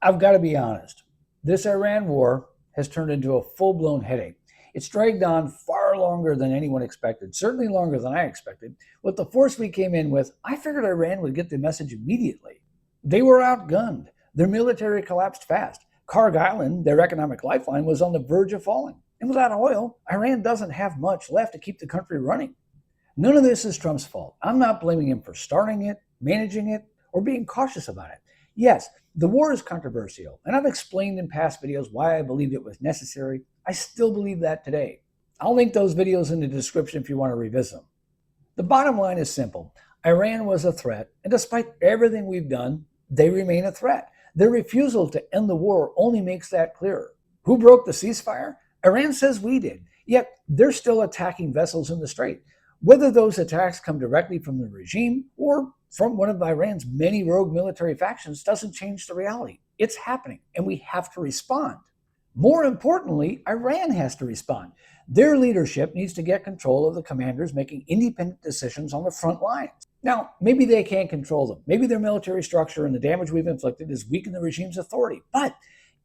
I've got to be honest. This Iran war has turned into a full-blown headache. It's dragged on far longer than anyone expected, certainly longer than I expected. With the force we came in with, I figured Iran would get the message immediately. They were outgunned. Their military collapsed fast. Karg Island, their economic lifeline, was on the verge of falling. And without oil, Iran doesn't have much left to keep the country running. None of this is Trump's fault. I'm not blaming him for starting it, managing it, or being cautious about it. Yes, the war is controversial, and I've explained in past videos why I believed it was necessary. I still believe that today. I'll link those videos in the description if you want to revisit them. The bottom line is simple. Iran was a threat, and despite everything we've done, they remain a threat. Their refusal to end the war only makes that clearer. Who broke the ceasefire? Iran says we did, yet they're still attacking vessels in the Strait. Whether those attacks come directly from the regime or from one of Iran's many rogue military factions doesn't change the reality. It's happening, and we have to respond. More importantly, Iran has to respond. Their leadership needs to get control of the commanders making independent decisions on the front lines. Now, maybe they can't control them. Maybe their military structure and the damage we've inflicted has weakened the regime's authority. But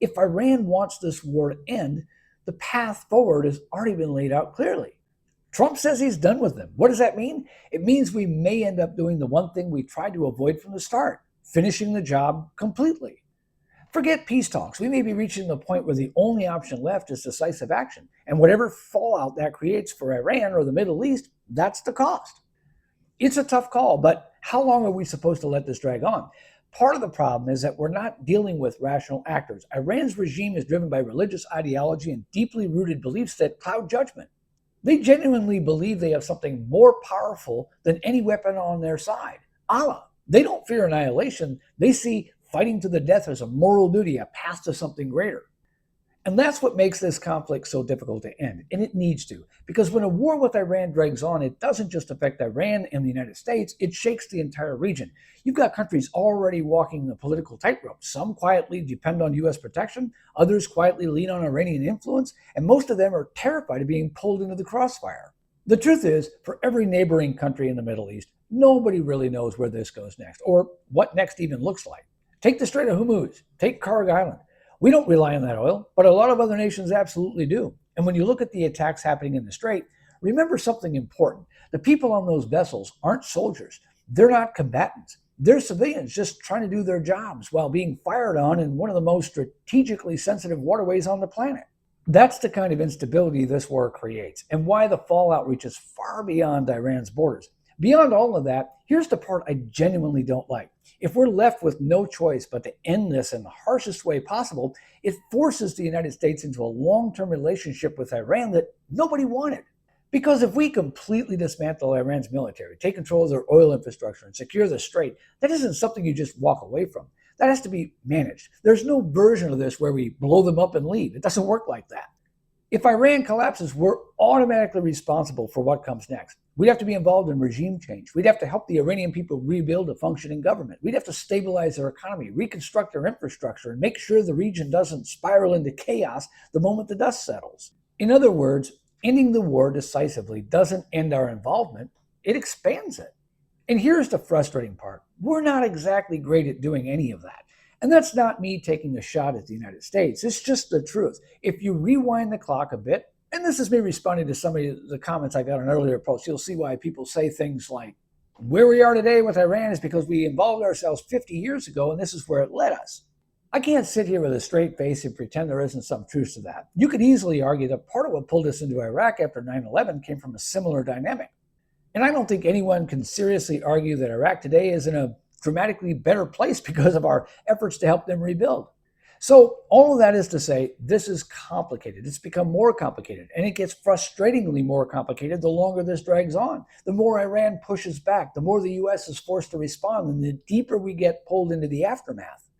if Iran wants this war to end, the path forward has already been laid out clearly. Trump says he's done with them. What does that mean? It means we may end up doing the one thing we tried to avoid from the start, finishing the job completely. Forget peace talks. We may be reaching the point where the only option left is decisive action. And whatever fallout that creates for Iran or the Middle East, that's the cost. It's a tough call, but how long are we supposed to let this drag on? Part of the problem is that we're not dealing with rational actors. Iran's regime is driven by religious ideology and deeply rooted beliefs that cloud judgment. They genuinely believe they have something more powerful than any weapon on their side, Allah. They don't fear annihilation. They see fighting to the death as a moral duty, a path to something greater. And that's what makes this conflict so difficult to end, and it needs to. Because when a war with Iran drags on, it doesn't just affect Iran and the United States, it shakes the entire region. You've got countries already walking the political tightrope. Some quietly depend on U.S. protection, others quietly lean on Iranian influence, and most of them are terrified of being pulled into the crossfire. The truth is, for every neighboring country in the Middle East, nobody really knows where this goes next, or what next even looks like. Take the Strait of Hormuz, take Karg Island. We don't rely on that oil, but a lot of other nations absolutely do. And when you look at the attacks happening in the Strait, remember something important. The people on those vessels aren't soldiers. They're not combatants. They're civilians just trying to do their jobs while being fired on in one of the most strategically sensitive waterways on the planet. That's the kind of instability this war creates, and why the fallout reaches far beyond Iran's borders. Beyond all of that, here's the part I genuinely don't like. If we're left with no choice but to end this in the harshest way possible, it forces the United States into a long-term relationship with Iran that nobody wanted. Because if we completely dismantle Iran's military, take control of their oil infrastructure, and secure the Strait, that isn't something you just walk away from. That has to be managed. There's no version of this where we blow them up and leave. It doesn't work like that. If Iran collapses, we're automatically responsible for what comes next. We'd have to be involved in regime change. We'd have to help the Iranian people rebuild a functioning government. We'd have to stabilize their economy, reconstruct their infrastructure, and make sure the region doesn't spiral into chaos the moment the dust settles. In other words, ending the war decisively doesn't end our involvement, it expands it. And here's the frustrating part. We're not exactly great at doing any of that. And that's not me taking a shot at the United States. It's just the truth. If you rewind the clock a bit, and this is me responding to some of the comments I got on earlier posts, you'll see why people say things like, where we are today with Iran is because we involved ourselves 50 years ago, and this is where it led us. I can't sit here with a straight face and pretend there isn't some truth to that. You could easily argue that part of what pulled us into Iraq after 9/11 came from a similar dynamic. And I don't think anyone can seriously argue that Iraq today is in a dramatically better place because of our efforts to help them rebuild. So all of that is to say, this is complicated. It's become more complicated, and it gets frustratingly more complicated the longer this drags on. The more Iran pushes back, the more the U.S. is forced to respond, and the deeper we get pulled into the aftermath.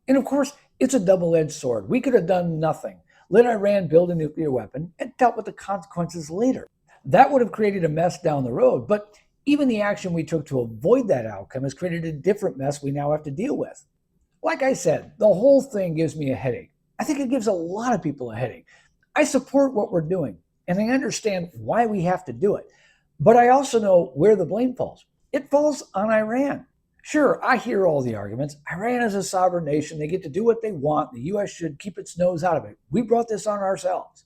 And of course, it's a double-edged sword. We could have done nothing, let Iran build a nuclear weapon, and dealt with the consequences later. That would have created a mess down the road, but even the action we took to avoid that outcome has created a different mess we now have to deal with. Like I said, the whole thing gives me a headache. I think it gives a lot of people a headache. I support what we're doing, and I understand why we have to do it. But I also know where the blame falls. It falls on Iran. Sure, I hear all the arguments. Iran is a sovereign nation. They get to do what they want. The U.S. should keep its nose out of it. We brought this on ourselves.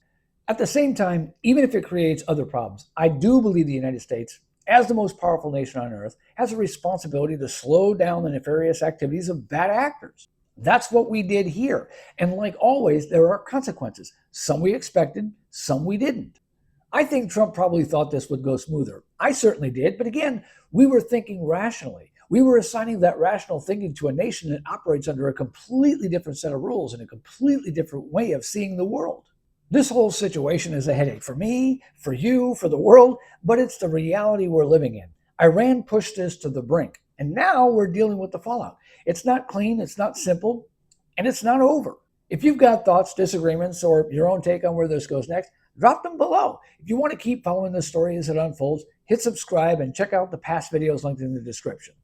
At the same time, even if it creates other problems, I do believe the United States, as the most powerful nation on earth, has a responsibility to slow down the nefarious activities of bad actors. That's what we did here. And like always, there are consequences. Some we expected, some we didn't. I think Trump probably thought this would go smoother. I certainly did. But again, we were thinking rationally. We were assigning that rational thinking to a nation that operates under a completely different set of rules and a completely different way of seeing the world. This whole situation is a headache for me, for you, for the world, but it's the reality we're living in. Iran pushed this to the brink, and now we're dealing with the fallout. It's not clean, it's not simple, and it's not over. If you've got thoughts, disagreements, or your own take on where this goes next, drop them below. If you want to keep following this story as it unfolds, hit subscribe and check out the past videos linked in the description.